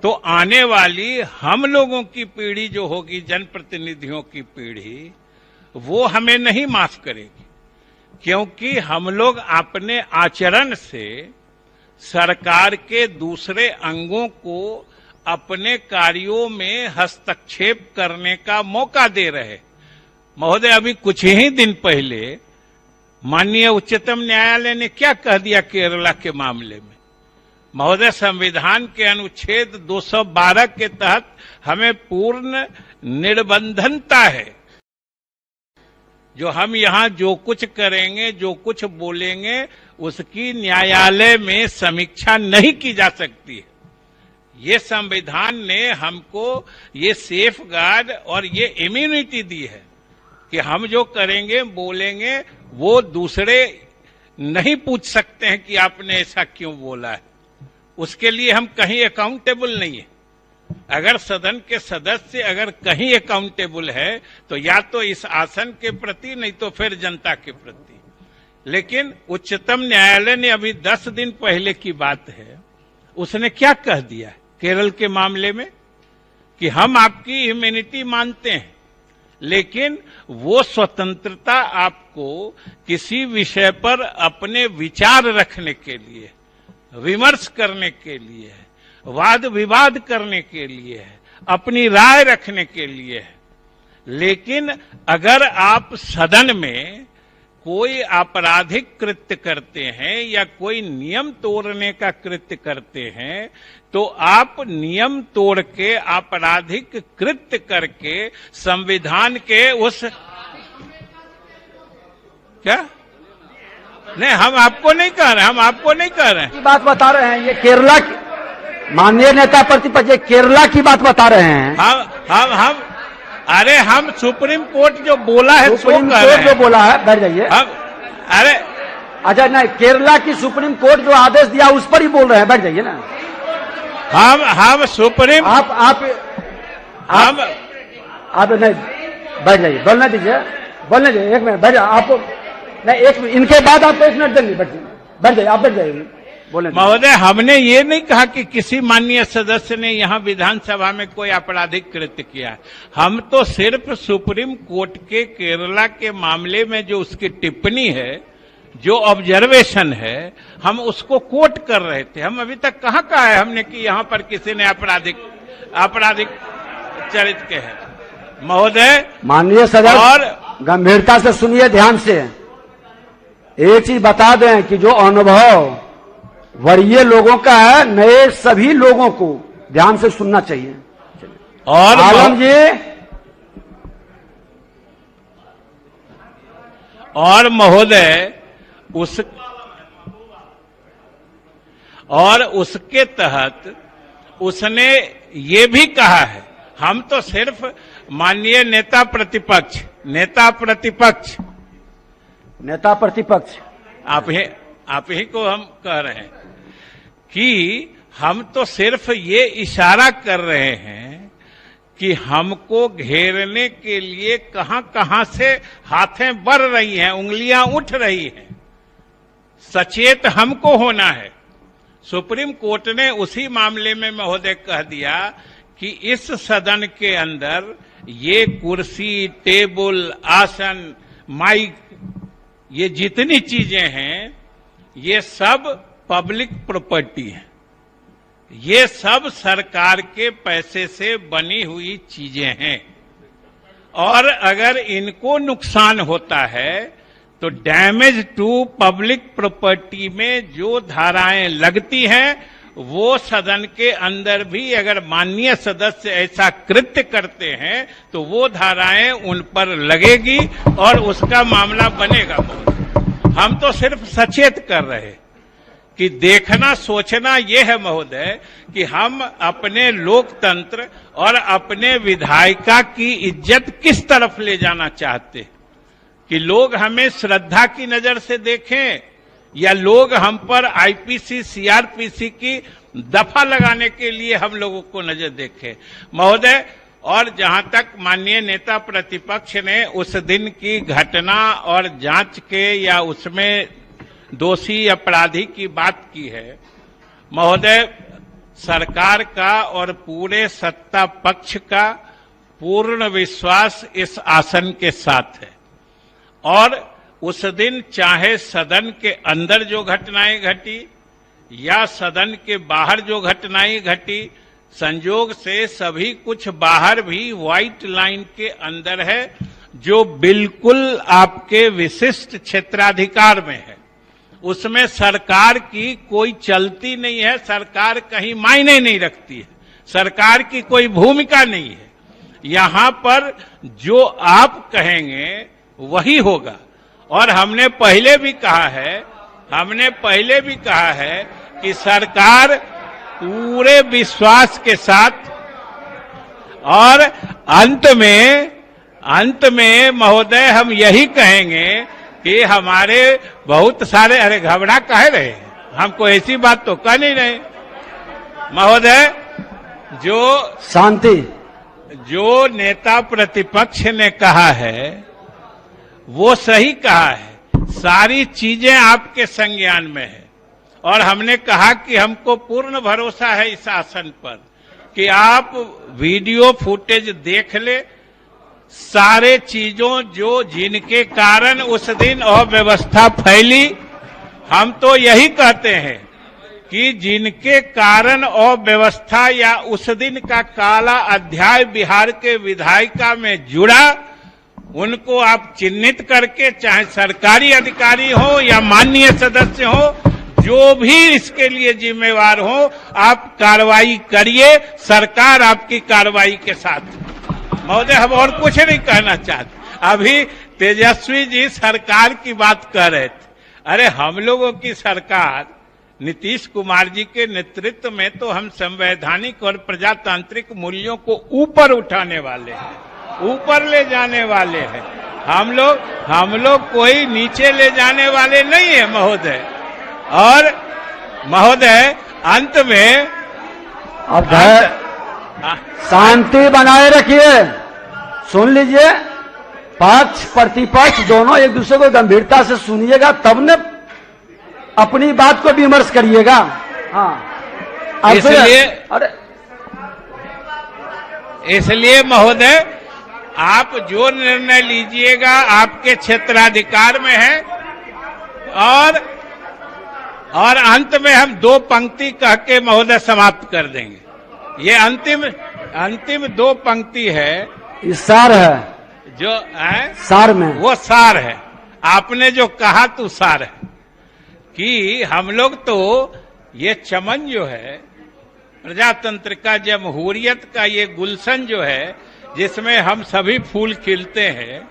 तो आने वाली हम लोगों की पीढ़ी जो होगी, जनप्रतिनिधियों की पीढ़ी, वो हमें नहीं माफ करेगी, क्योंकि हम लोग अपने आचरण से सरकार के दूसरे अंगों को अपने कार्यों में हस्तक्षेप करने का मौका दे रहे। महोदय, अभी कुछ ही दिन पहले माननीय उच्चतम न्यायालय ने क्या कह दिया केरला के मामले में? महोदय, संविधान के अनुच्छेद 212 के तहत हमें पूर्ण निर्बंधनता है। जो हम यहां जो कुछ करेंगे, जो कुछ बोलेंगे, उसकी न्यायालय में समीक्षा नहीं की जा सकती है। ये संविधान ने हमको ये सेफ गार्ड और ये इम्यूनिटी दी है कि हम जो करेंगे, बोलेंगे, वो दूसरे नहीं पूछ सकते हैं कि आपने ऐसा क्यों बोला है। उसके लिए हम कहीं अकाउंटेबल नहीं है। अगर सदन के सदस्य अगर कहीं अकाउंटेबल है तो या तो इस आसन के प्रति, नहीं तो फिर जनता के प्रति। लेकिन उच्चतम न्यायालय ने अभी 10 दिन पहले की बात है, उसने क्या कह दिया केरल के मामले में कि हम आपकी इम्यूनिटी मानते हैं, लेकिन वो स्वतंत्रता आपको किसी विषय पर अपने विचार रखने के लिए, विमर्श करने के लिए, वाद विवाद करने के लिए है, अपनी राय रखने के लिए है। लेकिन अगर आप सदन में कोई आपराधिक कृत्य करते हैं या कोई नियम तोड़ने का कृत्य करते हैं, तो आप नियम तोड़ के, आपराधिक कृत्य करके संविधान के उस क्या नहीं, हम आपको नहीं कह रहे, हम आपको नहीं कह रहे हैं, बात बता रहे हैं। ये केरला की माननीय नेता प्रतिपक्ष, ये केरला की बात बता रहे हैं। हम अरे हम सुप्रीम कोर्ट जो बोला है, सुप्रीम कोर्ट जो बोला है, बैठ जाइए। अरे अच्छा, नहीं, केरला की सुप्रीम कोर्ट जो आदेश दिया उस पर ही बोल रहे हैं, बैठ जाइए ना। हम सुप्रीम आप नहीं, बैठ जाइए, बोलने दीजिए, बोलने दीजिए, 1 मिनट बैठ जाइए। आपको नहीं, 1 मिनट, इनके बाद आपको 1 मिनट देंगे, बैठ जाइए, आप बैठ जाइए। महोदय, हमने ये नहीं कहा कि किसी माननीय सदस्य ने यहाँ विधानसभा में कोई आपराधिक कृत्य किया। हम तो सिर्फ सुप्रीम कोर्ट के केरला के मामले में जो उसकी टिप्पणी है, जो ऑब्जर्वेशन है, हम उसको कोट कर रहे थे। हम अभी तक कहाँ कहा है हमने कि यहाँ पर किसी ने आपराधिक चरित्र के है। महोदय, माननीय सदस्य, और गंभीरता से सुनिए, ध्यान से। एक चीज बता दें कि जो अनुभव वरीय लोगों का है, नए सभी लोगों को ध्यान से सुनना चाहिए। और आलम जी, और महोदय, उसके तहत उसने ये भी कहा है, हम तो सिर्फ माननीय नेता प्रतिपक्ष आप ही को हम कह रहे हैं कि हम तो सिर्फ ये इशारा कर रहे हैं कि हमको घेरने के लिए कहां कहां से हाथें बढ़ रही हैं, उंगलियां उठ रही हैं। सचेत हमको होना है। सुप्रीम कोर्ट ने उसी मामले में महोदय कह दिया कि इस सदन के अंदर ये कुर्सी, टेबल, आसन, माइक, ये जितनी चीजें हैं, ये सब पब्लिक प्रॉपर्टी है। ये सब सरकार के पैसे से बनी हुई चीजें हैं, और अगर इनको नुकसान होता है तो डैमेज टू पब्लिक प्रॉपर्टी में जो धाराएं लगती हैं, वो सदन के अंदर भी अगर माननीय सदस्य ऐसा कृत्य करते हैं तो वो धाराएं उन पर लगेगी और उसका मामला बनेगा। हम तो सिर्फ सचेत कर रहे कि देखना, सोचना ये है महोदय कि हम अपने लोकतंत्र और अपने विधायिका की इज्जत किस तरफ ले जाना चाहते हैं, कि लोग हमें श्रद्धा की नजर से देखें या लोग हम पर आईपीसी, सीआरपीसी की दफा लगाने के लिए हम लोगों को नजर देखें। महोदय, और जहां तक माननीय नेता प्रतिपक्ष ने उस दिन की घटना और जांच के या उसमें दोषी अपराधी की बात की है, महोदय, सरकार का और पूरे सत्ता पक्ष का पूर्ण विश्वास इस आसन के साथ है। और उस दिन चाहे सदन के अंदर जो घटनाएं घटी या सदन के बाहर जो घटनाएं घटी, संयोग से सभी कुछ बाहर भी व्हाइट लाइन के अंदर है, जो बिल्कुल आपके विशिष्ट क्षेत्राधिकार में है। उसमें सरकार की कोई चलती नहीं है, सरकार कहीं मायने नहीं रखती है, सरकार की कोई भूमिका नहीं है। यहां पर जो आप कहेंगे वही होगा। और हमने पहले भी कहा है कि सरकार पूरे विश्वास के साथ, और अंत में महोदय हम यही कहेंगे कि हमारे बहुत सारे, अरे घबरा कह रहे हैं, हमको ऐसी बात तो कह नहीं रहे महोदय। जो शांति, जो नेता प्रतिपक्ष ने कहा है वो सही कहा है, सारी चीजें आपके संज्ञान में है। और हमने कहा कि हमको पूर्ण भरोसा है इस आसन पर कि आप वीडियो फुटेज देख ले, सारे चीजों जिनके कारण उस दिन अव्यवस्था फैली, हम तो यही कहते हैं कि जिनके कारण अव्यवस्था या उस दिन का काला अध्याय बिहार के विधायिका में जुड़ा, उनको आप चिन्हित करके, चाहे सरकारी अधिकारी हो या माननीय सदस्य हो, जो भी इसके लिए जिम्मेवार हो, आप कार्रवाई करिए, सरकार आपकी कार्रवाई के साथ। महोदय हम और कुछ नहीं कहना चाहते। अभी तेजस्वी जी सरकार की बात कर रहे थे, अरे हम लोगों की सरकार नीतीश कुमार जी के नेतृत्व में तो हम संवैधानिक और प्रजातांत्रिक मूल्यों को ऊपर उठाने वाले हैं, ऊपर ले जाने वाले हैं। हम लोग कोई नीचे ले जाने वाले नहीं है महोदय। और महोदय अंत में अब शांति बनाए रखिए, सुन लीजिए, पक्ष प्रतिपक्ष दोनों एक दूसरे को गंभीरता से सुनिएगा, तब न अपनी बात को विमर्श करिएगा। हाँ, इसलिए महोदय आप जो निर्णय लीजिएगा आपके क्षेत्राधिकार में है। और अंत में हम 2 पंक्ति कह के महोदय समाप्त कर देंगे। ये अंतिम 2 पंक्ति है, सार है, जो है सार में, वो सार है। आपने जो कहा तो सार है कि हम लोग तो ये चमन जो है प्रजातंत्र का, जमहूरियत का ये गुलशन जो है जिसमें हम सभी फूल खिलते हैं,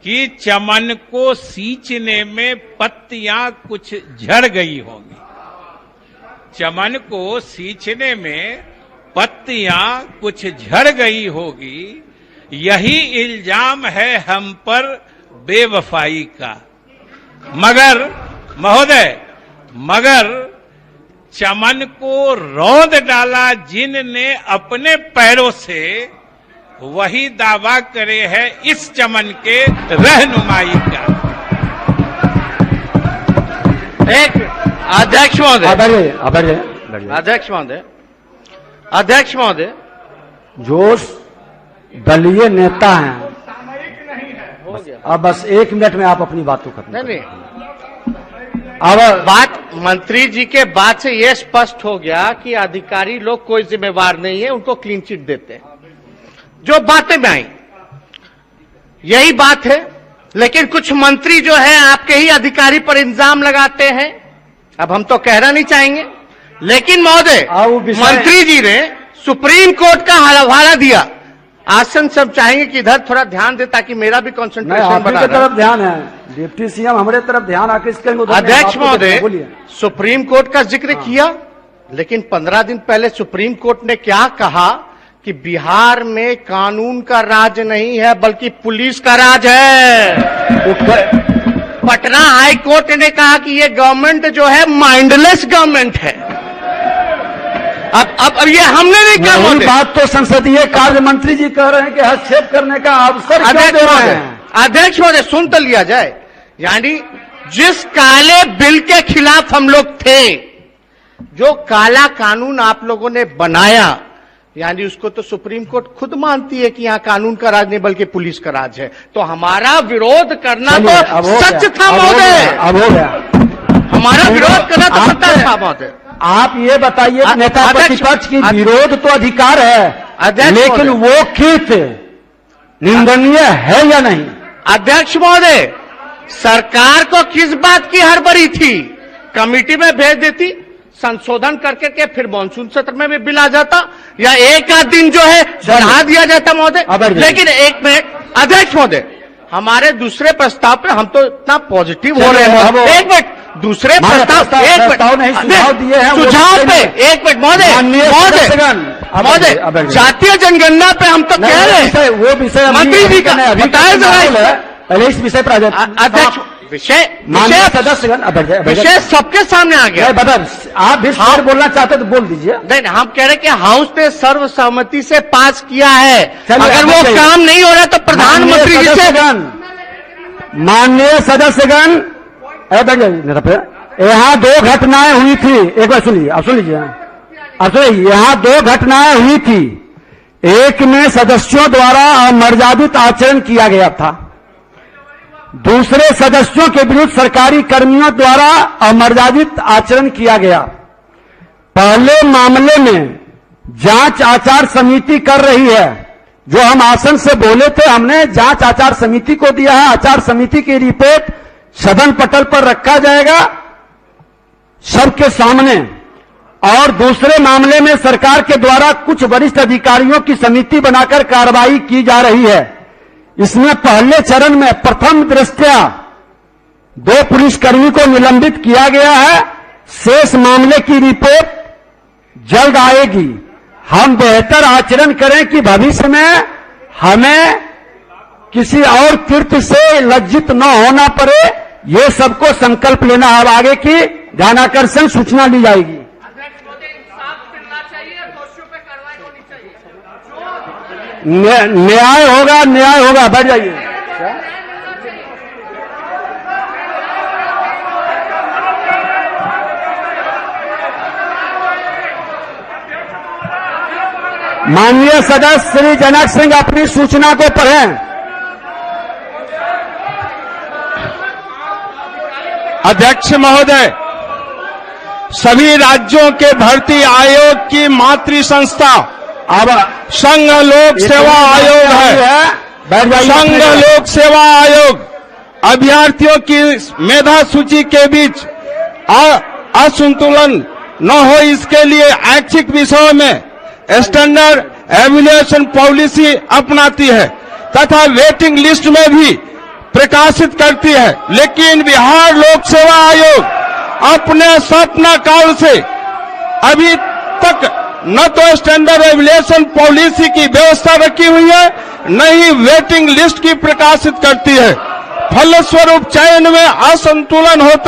कि चमन को सींचने में पत्तियां कुछ झड़ गई होंगी। चमन को सींचने में पत्तियां कुछ झड़ गई होगी, यही इल्जाम है हम पर बेवफाई का। मगर चमन को रौंद डाला जिनने अपने पैरों से, वही दावा करे है इस चमन के रहनुमाई का। एक अध्यक्ष महोदय, जो दलीय नेता हैं, अब बस 1 मिनट में आप अपनी बात को खत्म नहीं। अब बात मंत्री जी के बात से यह स्पष्ट हो गया कि अधिकारी लोग कोई जिम्मेवार नहीं है, उनको क्लीन चिट देते हैं। जो बातें में आई यही बात है, लेकिन कुछ मंत्री जो है आपके ही अधिकारी पर इल्जाम लगाते हैं। अब हम तो कहना नहीं चाहेंगे, लेकिन महोदय मंत्री जी ने सुप्रीम कोर्ट का हवाला दिया। आसन सब चाहेंगे कि इधर थोड़ा ध्यान दे ताकि मेरा भी कंसंट्रेशन बना रहे। तरफ ध्यान है, डिप्टी सीएम हमारे तरफ ध्यान आकृष्ट करेंगे। अध्यक्ष महोदय, सुप्रीम कोर्ट का जिक्र किया, लेकिन 15 दिन पहले सुप्रीम कोर्ट ने क्या कहा कि बिहार में कानून का राज नहीं है बल्कि पुलिस का राज है। पटना हाई कोर्ट ने कहा कि ये गवर्नमेंट जो है माइंडलेस गवर्नमेंट है। अब ये हमने नहीं कहा। बात तो संसदीय कार्य मंत्री जी कह रहे हैं कि हस्तक्षेप करने का अवसर क्यों दे रहे हैं? अध्यक्ष महोदय सुन तो लिया जाए, यानी जिस काले बिल के खिलाफ हम लोग थे, जो काला कानून आप लोगों ने बनाया, यानी उसको तो सुप्रीम कोर्ट खुद मानती है कि यहाँ कानून का राज नहीं बल्कि पुलिस का राज है। तो हमारा विरोध करना तो सच था महोदय, अब हो गया हमारा विरोध करना तो सत्ता था महोदय। आप ये बताइए, नेता प्रतिपक्ष की विरोध तो अधिकार है, लेकिन वो कृत निंदनीय है या नहीं? अध्यक्ष महोदय, सरकार को किस बात की हड़बड़ी थी? कमेटी में भेज देती, संशोधन करके के फिर मानसून सत्र में भी बिल आ जाता, या एक आध दिन जो है बढ़ा दिया जाता महोदय। लेकिन एक मिनट अध्यक्ष महोदय, हमारे दूसरे प्रस्ताव पे हम तो इतना पॉजिटिव हो रहे हैं। एक मिनट, दूसरे प्रस्ताव, एक मिनट, सुझाव दिए हैं, सुझाव पे एक मिनट महोदय, जातीय जनगणना पे हम तो कह रहे हैं, वो विषय मंत्री जी का बताया जरा, पहले इस विषय पर अध्यक्ष विषय सदस्यगण विषय सबके सामने आ गया। आप भी बोलना चाहते तो बोल दीजिए। नहीं, हम कह रहे हैं कि हाउस ने सर्वसम्मति से पास किया है, अगर वो काम नहीं हो रहा तो प्रधानमंत्री जी से। माननीय सदस्यगण, यहाँ 2 घटनाएं हुई थी, एक बार सुनिए, आप सुन लीजिए, अब सुनिए, यहाँ 2 घटनाएं हुई थी। एक में सदस्यों द्वारा अमर्यादित आचरण किया गया था, दूसरे सदस्यों के विरुद्ध सरकारी कर्मियों द्वारा अमर्यादित आचरण किया गया। पहले मामले में जांच आचार समिति कर रही है, जो हम आसन से बोले थे, हमने जांच आचार समिति को दिया है, आचार समिति की रिपोर्ट सदन पटल पर रखा जाएगा सबके सामने। और दूसरे मामले में सरकार के द्वारा कुछ वरिष्ठ अधिकारियों की समिति बनाकर कार्रवाई की जा रही है। इसमें पहले चरण में प्रथम दृष्टया 2 पुलिसकर्मी को निलंबित किया गया है। शेष मामले की रिपोर्ट जल्द आएगी। हम बेहतर आचरण करें कि भविष्य में हमें किसी और कृत्य से लज्जित न होना पड़े, ये सबको संकल्प लेना है। अब आगे की ध्यानाकर्षण सूचना ली जाएगी। न्याय होगा, न्याय होगा। बैठ जाइए। माननीय सदस्य श्री जनक सिंह अपनी सूचना को पढ़ें। अध्यक्ष महोदय, सभी राज्यों के भर्ती आयोग की मातृ संस्था अब संघ लोक सेवा आयोग है। संघ लोक सेवा आयोग अभ्यर्थियों की मेधा सूची के बीच असंतुलन न हो, इसके लिए ऐच्छिक विषयों में स्टैंडर्ड एवल्यूएशन पॉलिसी अपनाती है तथा वेटिंग लिस्ट में भी प्रकाशित करती है। लेकिन बिहार लोक सेवा आयोग अपने स्थापना काल से अभी तक न तो स्टैंडर्ड एवल्यूएशन पॉलिसी की व्यवस्था रखी हुई है, न ही वेटिंग लिस्ट की प्रकाशित करती है। फलस्वरूप चयन में असंतुलन होता